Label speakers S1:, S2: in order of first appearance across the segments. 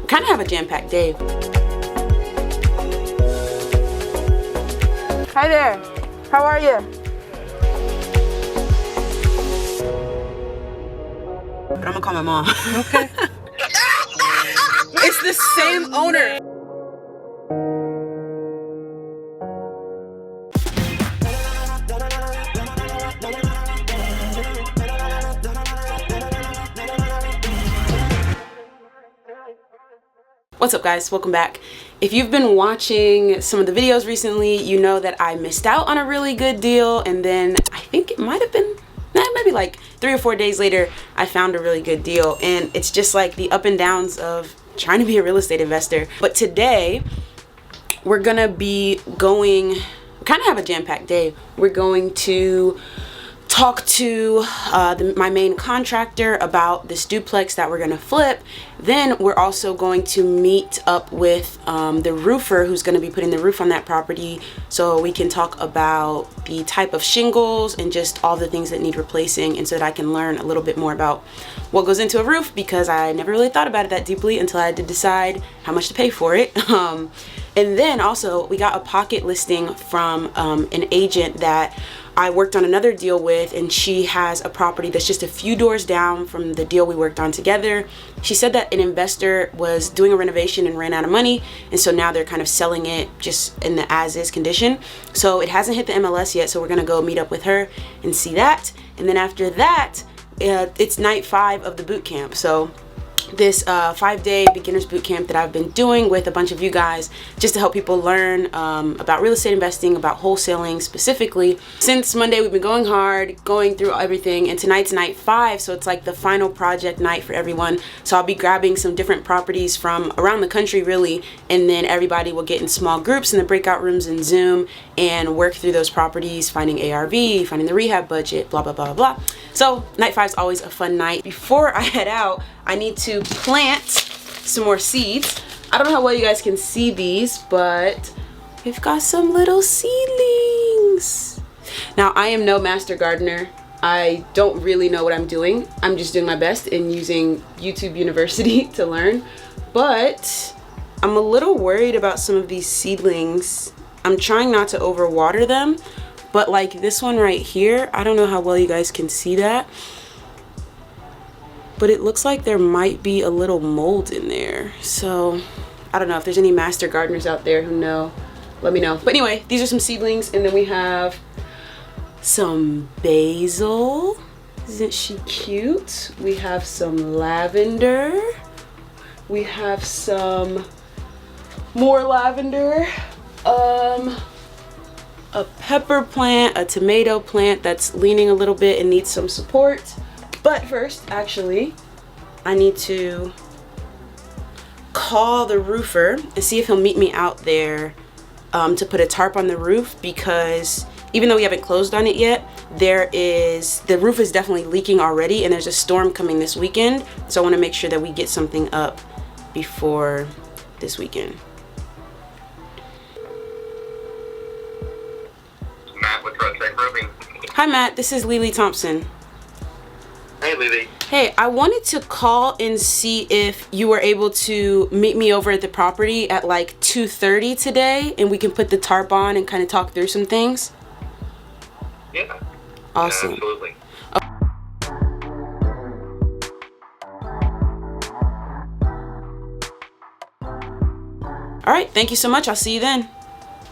S1: kind of have a jam-packed day. Hi there, how are you? But I'm gonna call my mom. Okay. It's the same owner. What's up guys, welcome back. If you've been watching some of the videos recently, you know that I missed out on a really good deal, and then I think it might have been maybe like 3 or 4 days later I found a really good deal. And it's just like the up and downs of trying to be a real estate investor. But today we're gonna be going, kind of have a jam-packed day. We're going to talk to my main contractor about this duplex that we're gonna flip. Then we're also going to meet up with the roofer who's gonna be putting the roof on that property, so we can talk about the type of shingles and just all the things that need replacing, and so that I can learn a little bit more about what goes into a roof, because I never really thought about it that deeply until I had to decide how much to pay for it. And then also we got a pocket listing from an agent that I worked on another deal with, and she has a property that's just a few doors down from the deal we worked on together. She said that an investor was doing a renovation and ran out of money, and so now they're kind of selling it just in the as-is condition. So it hasn't hit the MLS yet, so we're gonna go meet up with her and see that. And then after that, it's night 5 of the boot camp. So this 5-day beginners boot camp that I've been doing with a bunch of you guys, just to help people learn about real estate investing, about wholesaling specifically. Since Monday we've been going hard, going through everything, and tonight's night 5, so it's like the final project night for everyone. So I'll be grabbing some different properties from around the country really, and then everybody will get in small groups in the breakout rooms in Zoom and work through those properties, finding ARV, finding the rehab budget, blah blah blah blah. So night 5 is always a fun night. Before I head out, I need to plant some more seeds. I don't know how well you guys can see these, but we've got some little seedlings. Now, I am no master gardener. I don't really know what I'm doing. I'm just doing my best in using YouTube University to learn. But I'm a little worried about some of these seedlings. I'm trying not to overwater them, but like this one right here, I don't know how well you guys can see that, but it looks like there might be a little mold in there. So I don't know if there's any master gardeners out there who know, let me know. But anyway, these are some seedlings, and then we have some basil. Isn't she cute? We have some lavender. We have some more lavender. A pepper plant, a tomato plant that's leaning a little bit and needs some support. But first, actually, I need to call the roofer and see if he'll meet me out there to put a tarp on the roof, because even though we haven't closed on it yet, the roof is definitely leaking already, and there's a storm coming this weekend. So I want to make sure that we get something up before this weekend.
S2: Matt with Propstream Roofing.
S1: Hi Matt, this is Lili Thompson.
S2: Hey Lili.
S1: Hey, I wanted to call and see if you were able to meet me over at the property at like 2:30 today, and we can put the tarp on and kind of talk through some things.
S2: Yeah.
S1: Awesome.
S2: Yeah, absolutely.
S1: All right, thank you so much. I'll see you then.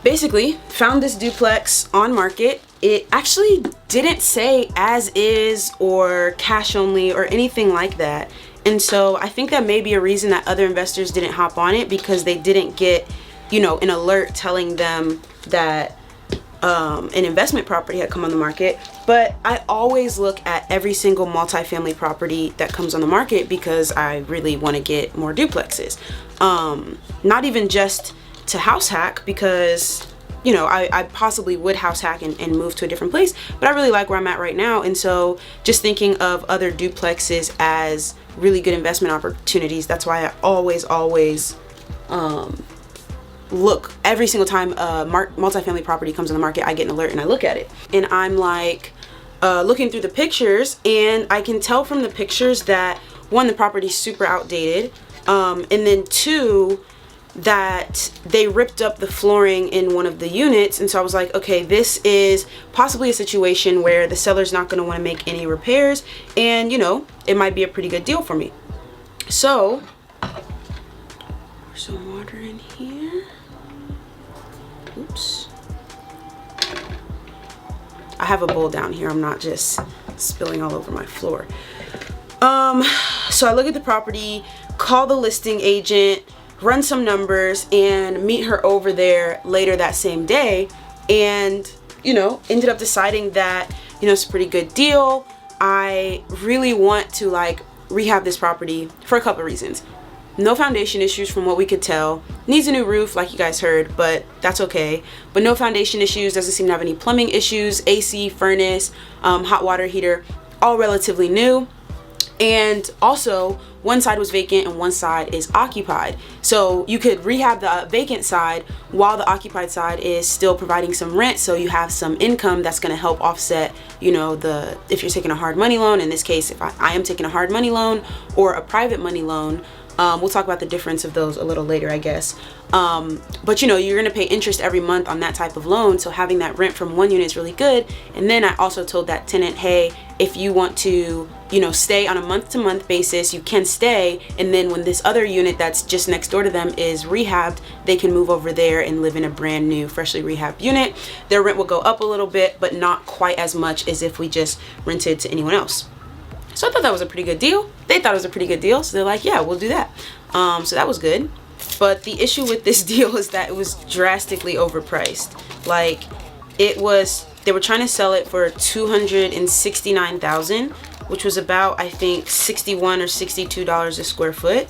S1: Basically, found this duplex on market. It actually didn't say as is or cash only or anything like that. And so I think that may be a reason that other investors didn't hop on it, because they didn't get, you know, an alert telling them that an investment property had come on the market. But I always look at every single multifamily property that comes on the market, because I really want to get more duplexes. Not even just to house hack, because you know, I possibly would house hack and move to a different place, but I really like where I'm at right now. And so just thinking of other duplexes as really good investment opportunities, that's why I always look every single time a multifamily property comes on the market. I get an alert and I look at it, and I'm like looking through the pictures, and I can tell from the pictures that, one, the property's super outdated. And then 2, that they ripped up the flooring in one of the units. And so I was like, okay, this is possibly a situation where the seller's not going to want to make any repairs, and you know, it might be a pretty good deal for me. So pour some water in here. Oops. I have a bowl down here, I'm not just spilling all over my floor. So I look at the property, call the listing agent, run some numbers, and meet her over there later that same day, and you know, ended up deciding that, you know, it's a pretty good deal. I really want to like rehab this property for a couple of reasons. No foundation issues from what we could tell. Needs a new roof like you guys heard, but that's okay. But no foundation issues, doesn't seem to have any plumbing issues, AC, furnace, hot water heater, all relatively new. And also, one side was vacant and one side is occupied. So you could rehab the vacant side while the occupied side is still providing some rent, so you have some income that's going to help offset, you know, if you're taking a hard money loan. In this case, if I am taking a hard money loan or a private money loan, we'll talk about the difference of those a little later, I guess. But you know, you're gonna pay interest every month on that type of loan, so having that rent from one unit is really good. And then I also told that tenant, hey, if you want to, you know, stay on a month-to-month basis, you can stay, and then when this other unit that's just next door to them is rehabbed, they can move over there and live in a brand new, freshly rehabbed unit. Their rent will go up a little bit, but not quite as much as if we just rented to anyone else. So I thought that was a pretty good deal. They thought it was a pretty good deal, so they're like, yeah, we'll do that. So that was good. But the issue with this deal is that it was drastically overpriced. Like, it was, they were trying to sell it for $269,000, which was about, I think, $61 or $62 a square foot.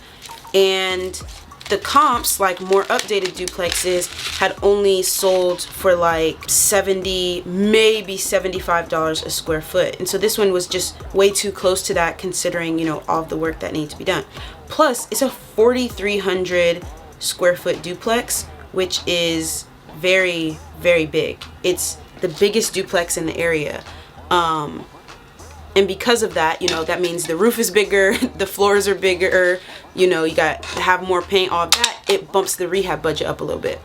S1: And the comps, like more updated duplexes, had only sold for like $70, maybe $75 a square foot. And so this one was just way too close to that, considering, you know, all of the work that needs to be done. Plus, it's a 4,300 square foot duplex, which is very, very big. It's the biggest duplex in the area. And because of that, you know, that means the roof is bigger, the floors are bigger, you know, you got to have more paint, all of that. It bumps the rehab budget up a little bit.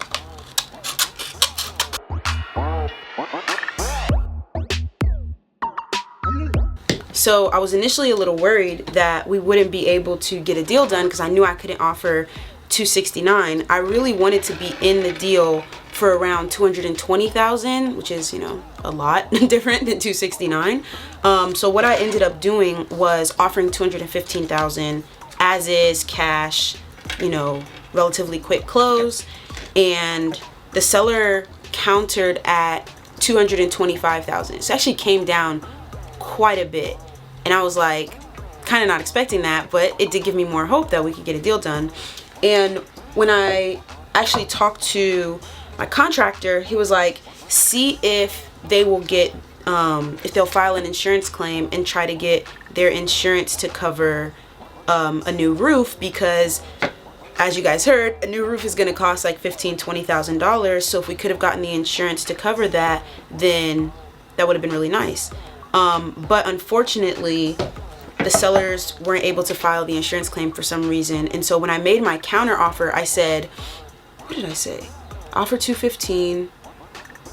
S1: So I was initially a little worried that we wouldn't be able to get a deal done because I knew I couldn't offer $269,000. I really wanted to be in the deal for around $220,000, which is, you know, a lot different than $269,000. So what I ended up doing was offering $215,000 as is, cash, you know, relatively quick close, and the seller countered at $225,000. So it actually came down quite a bit, and I was like, kind of not expecting that, but it did give me more hope that we could get a deal done. And when I actually talked to my contractor, he was like, see if they will get, if they'll file an insurance claim and try to get their insurance to cover a new roof, because as you guys heard, a new roof is going to cost like $15,000-$20,000. So if we could have gotten the insurance to cover that, then that would have been really nice. But unfortunately, the sellers weren't able to file the insurance claim for some reason. And so when I made my counter offer, I said, what did I say? Offer $215,000.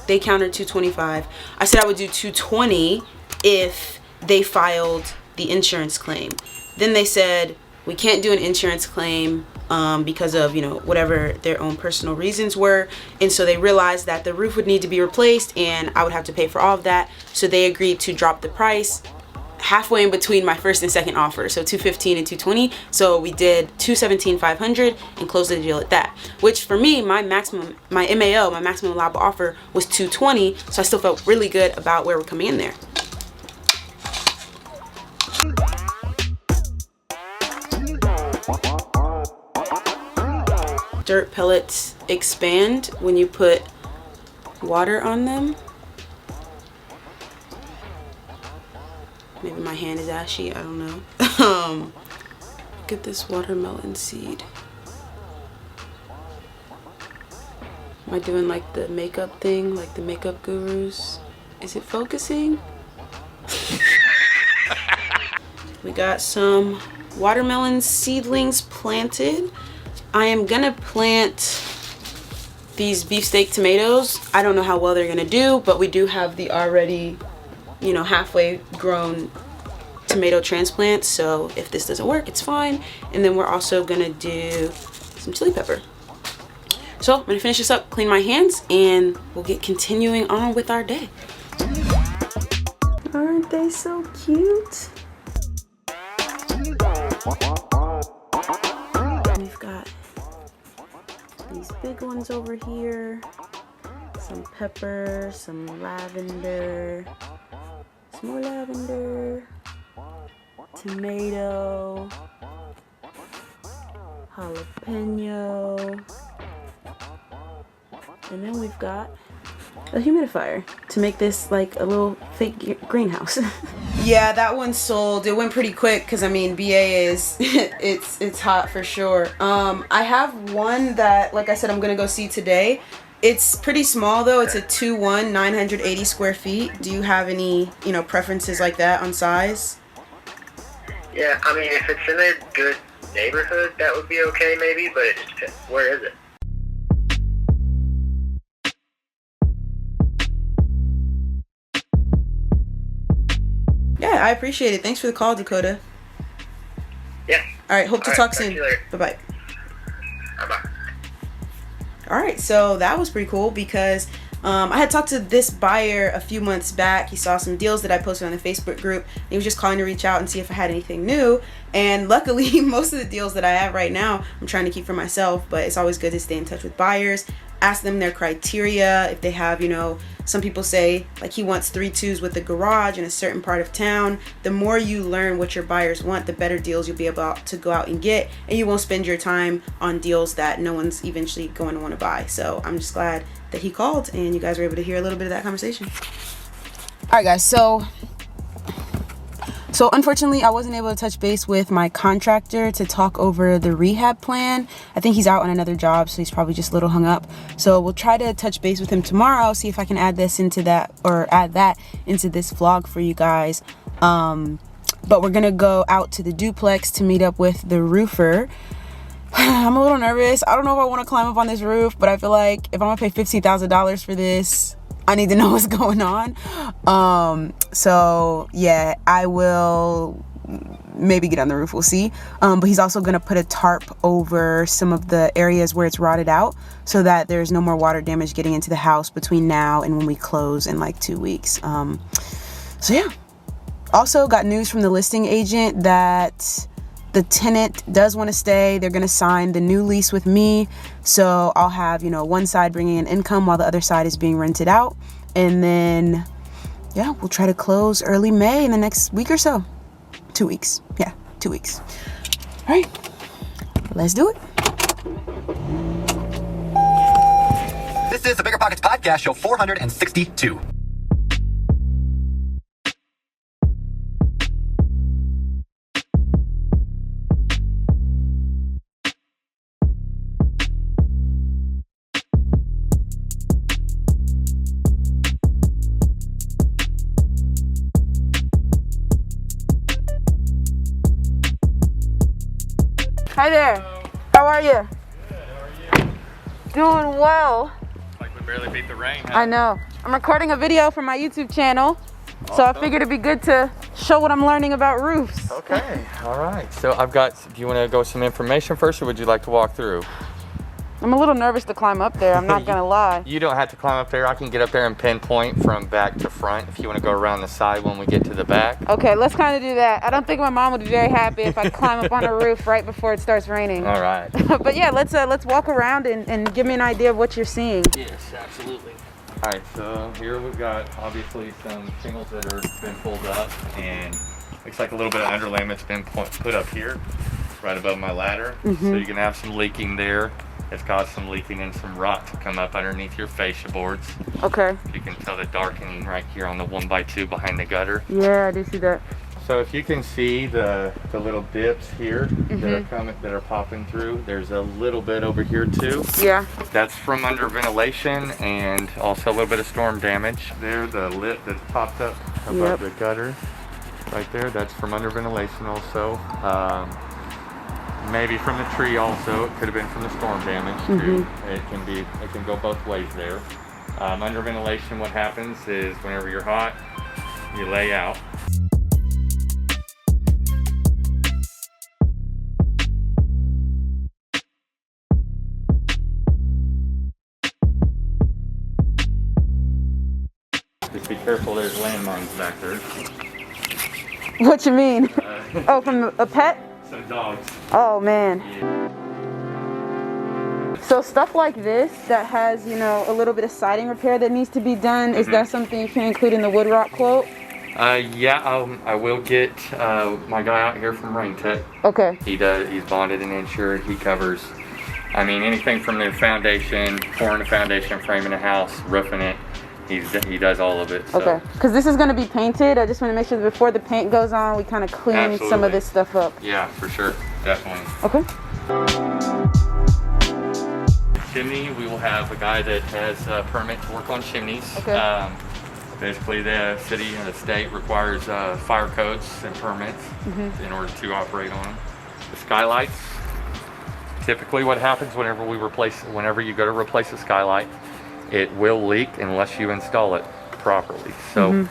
S1: They countered $225,000. I said I would do $220,000 if they filed the insurance claim. Then they said, we can't do an insurance claim because of, you know, whatever their own personal reasons were. And so they realized that the roof would need to be replaced and I would have to pay for all of that. So they agreed to drop the price halfway in between my first and second offer, so $215,000 and $220,000. So we did $217,500 and closed the deal at that, which for me, my maximum allowable offer was $220,000. So I still felt really good about where we're coming in there. Dirt pellets expand when you put water on them. Maybe my hand is ashy, I don't know. Look at this watermelon seed. Am I doing like the makeup thing, like the makeup gurus? Is it focusing? We got some watermelon seedlings planted. I am gonna plant these beefsteak tomatoes. I don't know how well they're gonna do, but we do have the already, you know, halfway grown tomato transplant, so if this doesn't work, it's fine. And then we're also gonna do some chili pepper. So I'm gonna finish this up, clean my hands, and we'll get continuing on with our day. Aren't they so cute? We've got these big ones over here, some pepper, some lavender, some more lavender, tomato, jalapeno, and then we've got a humidifier to make this like a little fake greenhouse. Yeah, that one sold. It went pretty quick because I mean BA is it's hot for sure. I have one that, like I said, I'm gonna go see today. It's pretty small though. It's a 2-1, 980 square feet. Do you have any, you know, preferences like that on size?
S2: Yeah, I mean, if it's in a good neighborhood, that would be okay maybe, but it just depends. Where is it?
S1: Yeah, I appreciate it. Thanks for the call, Dakota.
S2: Yeah.
S1: All right, hope to talk soon. Bye-bye.
S2: Bye-bye.
S1: All right, so that was pretty cool because I had talked to this buyer a few months back. He saw some deals that I posted on the Facebook group. He was just calling to reach out and see if I had anything new. And luckily, most of the deals that I have right now, I'm trying to keep for myself, but it's always good to stay in touch with buyers, ask them their criteria. If they have, you know, some people say like he wants 3-2s with a garage in a certain part of town. The more you learn what your buyers want, the better deals you'll be able to go out and get, and you won't spend your time on deals that no one's eventually going to want to buy. So I'm just glad that he called and you guys were able to hear a little bit of that conversation. All right, guys, so unfortunately I wasn't able to touch base with my contractor to talk over the rehab plan. I think he's out on another job, so he's probably just a little hung up. So we'll try to touch base with him tomorrow, see if I can add that into this vlog for you guys. But we're gonna go out to the duplex to meet up with the roofer. I'm a little nervous. I don't know if I want to climb up on this roof, but I feel like if I'm gonna pay $15,000 for this, I need to know what's going on. So yeah, I will maybe get on the roof, we'll see. But he's also gonna put a tarp over some of the areas where it's rotted out so that there's no more water damage getting into the house between now and when we close in like 2 weeks. So yeah. Also got news from the listing agent that the tenant does want to stay. They're going to sign the new lease with me. So I'll have, you know, one side bringing in income while the other side is being rented out. And then, yeah, we'll try to close early May in the next week or so. 2 weeks. Yeah, 2 weeks. All right, let's do it.
S3: This is the Bigger Pockets Podcast, show 462.
S1: Hi there. How are you?
S4: Good, how are you?
S1: Doing well.
S4: Like we barely beat the rain, huh?
S1: I know. I'm recording a video for my YouTube channel, so I figured it'd be good to show what I'm learning about roofs.
S4: Okay, all right. So I've got, do you want to go some information first, or would you like to walk through?
S1: I'm a little nervous to climb up there, I'm not gonna lie.
S4: You don't have to climb up there. I can get up there and pinpoint from back to front if you want to go around the side when we get to the back.
S1: Okay, let's kind of do that. I don't think my mom would be very happy if I climb up on a roof right before it starts raining.
S4: All right.
S1: But yeah, let's walk around and give me an idea of what you're seeing.
S4: Yes, absolutely. All right, so here we've got obviously some shingles that are been pulled up, and looks like a little bit of underlayment's been put up here, right above my ladder. So you can have some leaking there. It's caused some leaking and some rot to come up underneath your fascia boards.
S1: Okay.
S4: You can tell the darkening right here on the 1x2 behind the gutter.
S1: Yeah, I do see that.
S4: So if you can see the little dips here that are popping through, there's a little bit over here too.
S1: Yeah.
S4: That's from under ventilation and also a little bit of storm damage. There, the lip that popped up above the gutter, right there, that's from under ventilation also. maybe from the tree also. It could have been from the storm damage too. It can go both ways there. Under ventilation, what happens is whenever you're hot, you lay out. Just be careful, there's landmines back there.
S1: What you mean? Oh, from a pet?
S4: Some dogs.
S1: Oh man.
S4: Yeah.
S1: So stuff like this that has, you know, a little bit of siding repair that needs to be done, is that something you can include in the wood rock quote?
S4: Yeah, I will get my guy out here from Rain Tech.
S1: Okay.
S4: He's bonded and insured. He covers, I mean, anything from the foundation, pouring the foundation, framing the house, roofing it. He does all of it. So.
S1: Okay. Because this is going to be painted. I just want to make sure that before the paint goes on, we kind of clean some of this stuff up.
S4: Yeah, for sure. Definitely.
S1: Okay.
S4: Chimney, we will have a guy that has a permit to work on chimneys.
S1: Okay.
S4: Basically, the city and the state requires fire codes and permits in order to operate on them. The skylights, typically what happens whenever you go to replace a skylight, it will leak unless you install it properly. So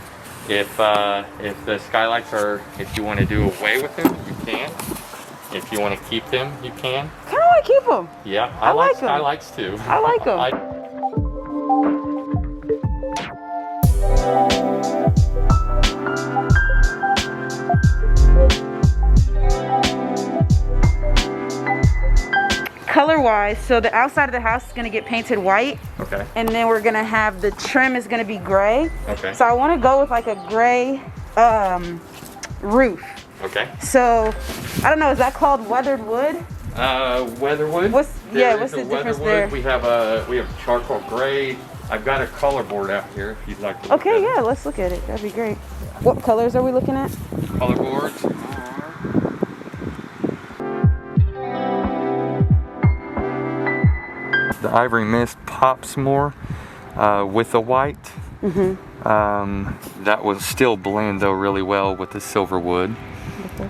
S4: if the skylights if you want to do away with them, you can. If you want to keep them, you can.
S1: Kind of want to keep them.
S4: Yeah, I like skylights too.
S1: I like them. Color-wise, so the outside of the house is going to get painted white. Okay. And then we're going to have the trim is going to be gray. Okay. So I want to go with like a gray roof. Okay. So I don't know, is that called weathered wood?
S4: Weatherwood.
S1: What's the difference there?
S4: We have charcoal gray. I've got a color board out here if you'd like to look at
S1: yeah, let's look at it. That'd be great. What colors are we looking at?
S4: Color boards. The ivory mist pops more with the white. That will still blend though really well with the silver wood. Okay.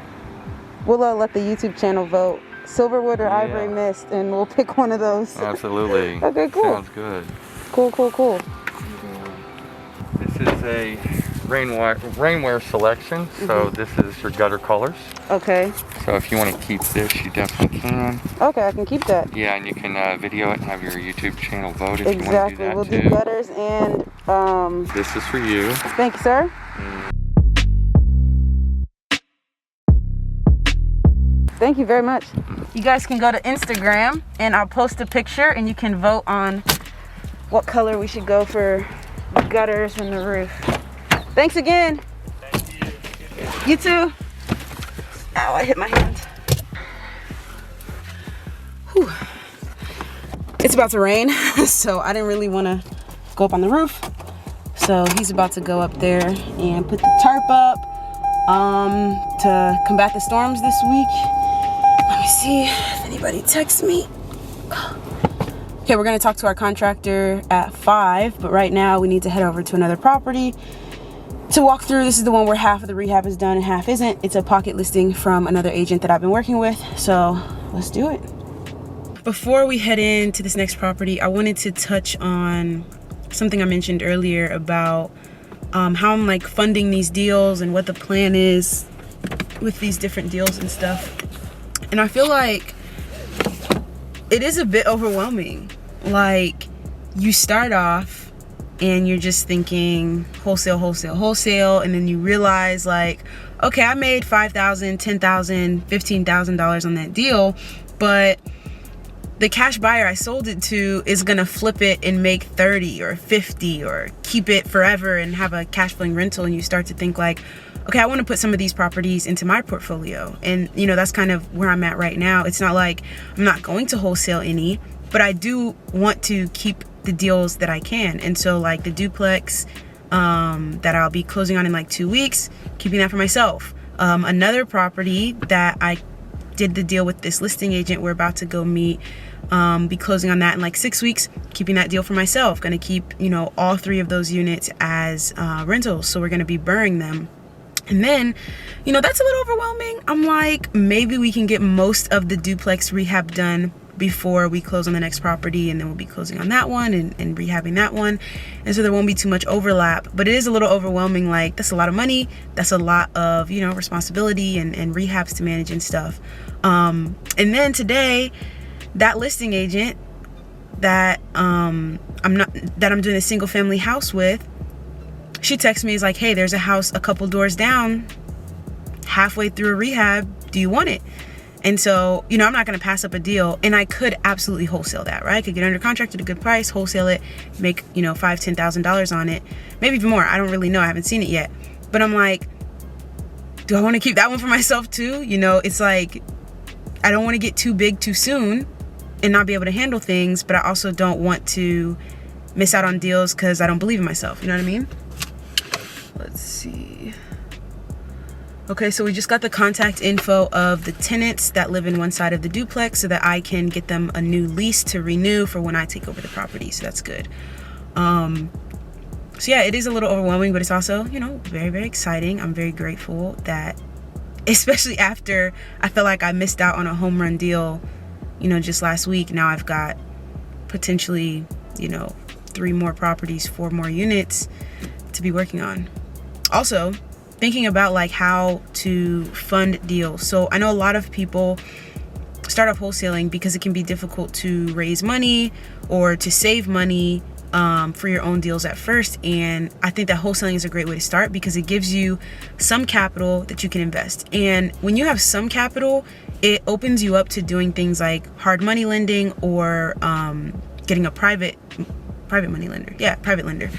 S4: We'll let the YouTube channel vote. Silver wood or ivory mist, and we'll pick one of those. Absolutely. Okay, cool. Sounds good. Cool. This is a rainwear selection, so this is your gutter colors. Okay. So if you want to keep this, you definitely can. Okay, I can keep that. Yeah, and you can video it and have your YouTube channel vote if you want to do that. We'll do gutters and this is for you. Thank you, sir. Thank you very much. You guys can go to Instagram and I'll post a picture and you can vote on what color we should go for the gutters and the roof. Thanks again. Thank you. You too. Ow, I hit my hand. Whew. It's about to rain, so I didn't really want to go up on the roof. So he's about to go up there and put the tarp up to combat the storms this week. Let me see if anybody texts me. Okay, we're gonna talk to our contractor at 5, but right now we need to head over to another property to walk through. This is the one where half of the rehab is done and half isn't. It's a pocket listing from another agent that I've been working with, so let's do it. Before we head into this next property, I wanted to touch on something I mentioned earlier about how I'm like funding these deals and what the plan is with these different deals and stuff. And I feel like it is a bit overwhelming. Like, you start off and you're just thinking wholesale, and then you realize like, okay, I made $5,000, $10,000, $15,000 on that deal, but the cash buyer I sold it to is gonna flip it and make 30 or 50 or keep it forever and have a cash flowing rental. And you start to think like, okay, I want to put some of these properties into my portfolio. And you know, that's kind of where I'm at right now. It's not like I'm not going to wholesale any, but I do want to keep the deals that I can. And so like the duplex that I'll be closing on in like 2 weeks, keeping that for myself. Another property that I did the deal with this listing agent we're about to go meet, be closing on that in like 6 weeks, keeping that deal for myself. Gonna keep, you know, all 3 of those units as rentals, so we're gonna be BRRRRing them.
S1: And then, you know, that's a little overwhelming. I'm like, maybe we can get most of the duplex rehab done before we close on the next property, and then we'll be closing on that one and rehabbing that one, and so there won't be too much overlap. But it is a little overwhelming. Like, that's a lot of money, that's a lot of, you know, responsibility and rehabs to manage and stuff. And then today, that listing agent that I'm doing a single family house with, she texts me, is like, hey, there's a house a couple doors down, halfway through a rehab, do you want it? And so, you know, I'm not going to pass up a deal, and I could absolutely wholesale that, right? I could get under contract at a good price, wholesale it, make, you know, $5,000, $10,000 on it, maybe even more. I don't really know. I haven't seen it yet. But I'm like, do I want to keep that one for myself too? You know, it's like, I don't want to get too big too soon and not be able to handle things, but I also don't want to miss out on deals because I don't believe in myself. You know what I mean? Let's see. Okay, so we just got the contact info of the tenants that live in one side of the duplex so that I can get them a new lease to renew for when I take over the property. So that's good. So yeah, it is a little overwhelming, but it's also, you know, very, very exciting. I'm very grateful that, especially after I feel like I missed out on a home run deal, you know, just last week. Now I've got potentially, you know, 3 more properties, 4 more units to be working on. Also, thinking about like how to fund deals. So I know a lot of people start off wholesaling because it can be difficult to raise money or to save money for your own deals at first. And I think that wholesaling is a great way to start because it gives you some capital that you can invest. And when you have some capital, it opens you up to doing things like hard money lending or getting a private money lender. Yeah, private lender.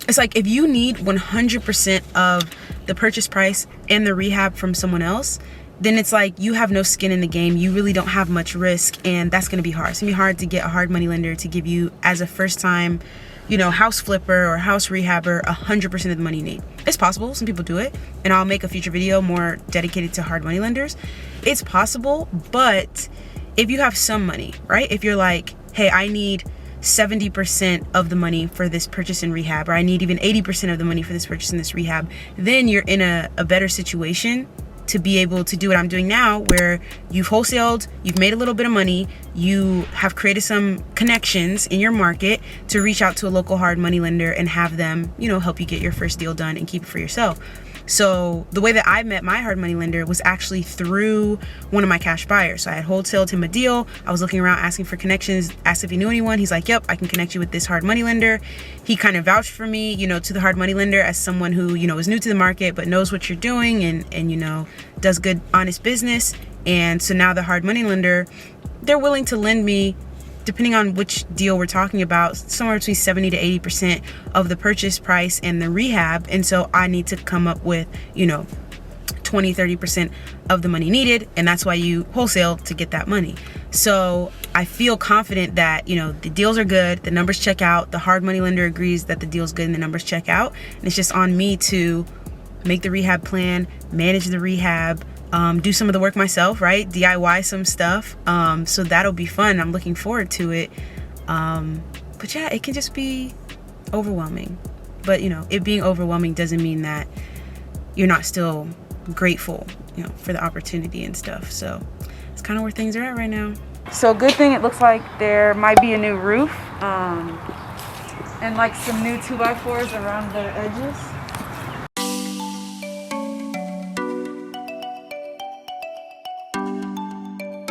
S1: It's like if you need 100% of the purchase price and the rehab from someone else, then it's like you have no skin in the game. You really don't have much risk, and that's going to be hard. It's going to be hard to get a hard money lender to give you, as a first time, you know, house flipper or house rehabber, 100% of the money you need. It's possible. Some people do it, and I'll make a future video more dedicated to hard money lenders. It's possible, but if you have some money, right? If you're like, hey, I need 70% of the money for this purchase and rehab, or I need even 80% of the money for this purchase and this rehab, then you're in a better situation to be able to do what I'm doing now, where you've wholesaled, you've made a little bit of money, you have created some connections in your market to reach out to a local hard money lender and have them, you know, help you get your first deal done and keep it for yourself. So the way that I met my hard money lender was actually through one of my cash buyers. So I had wholesaled him a deal. I was looking around asking for connections, asked if he knew anyone. He's like, yep, I can connect you with this hard money lender. He kind of vouched for me, you know, to the hard money lender as someone who, you know, is new to the market, but knows what you're doing and you know, does good, honest business. And so now the hard money lender, they're willing to lend me, depending on which deal we're talking about, somewhere between 70 to 80% of the purchase price and the rehab. And so I need to come up with, you know, 20, 30% of the money needed. And that's why you wholesale, to get that money. So I feel confident that, you know, the deals are good, the numbers check out, the hard money lender agrees that the deal's good and the numbers check out. And it's just on me to make the rehab plan, manage the rehab, do some of the work myself, right? DIY some stuff. So that'll be fun. I'm looking forward to it. But yeah, it can just be overwhelming. But, you know, it being overwhelming doesn't mean that you're not still grateful, you know, for the opportunity and stuff. So it's kind of where things are at right now. So good thing it looks like there might be a new roof, and like some new 2x4s around the edges.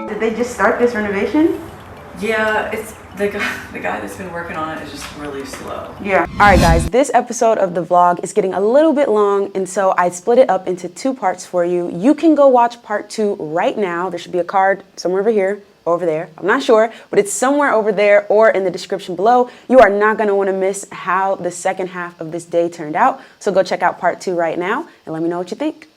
S1: Did they just start this renovation?
S5: Yeah, it's the guy that's been working on it is just really slow.
S1: Yeah. All right, guys, this episode of the vlog is getting a little bit long, and so I split it up into 2 parts for you. You can go watch part 2 right now. There should be a card somewhere over here, or over there. I'm not sure, but it's somewhere over there or in the description below. You are not going to want to miss how the second half of this day turned out. So go check out part 2 right now and let me know what you think.